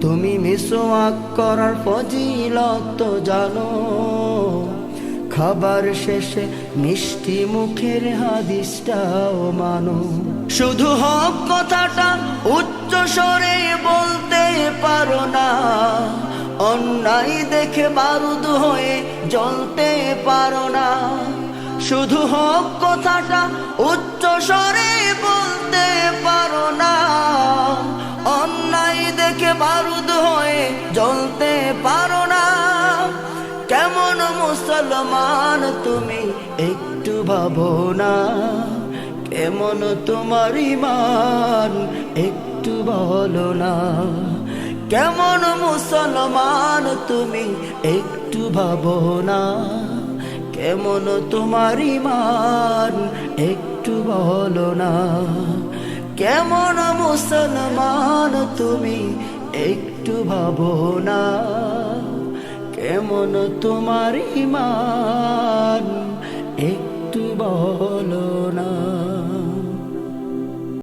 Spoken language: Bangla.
তুমি মিসওয়াক করার ফজিলত তো জানো, খাবার শেষে মিষ্টি মুখের হাদিসটাও মানো। শুধু হক কথাটা উচ্চ স্বরে বলতে পারো না, অন্যায় দেখে বারুদ হয়ে জ্বলতে পারো না। শুধু হক কথাটা উচ্চ স্বরে বলতে পারো না, অন্যায় দেখে বারুদ হয়ে জ্বলতে পারো না। কেমন মুসলমান তুমি একটু ভাবো না, কেমন তোমার ঈমান একটু বলো না। কেমন মুসলমান তুমি একটু ভাবো না, কেমন তোমার ঈমান একটু বলো না। কেমন মুসলমান তুমি একটু ভাবো না, কেমন তোমার ঈমান একটু বলো না।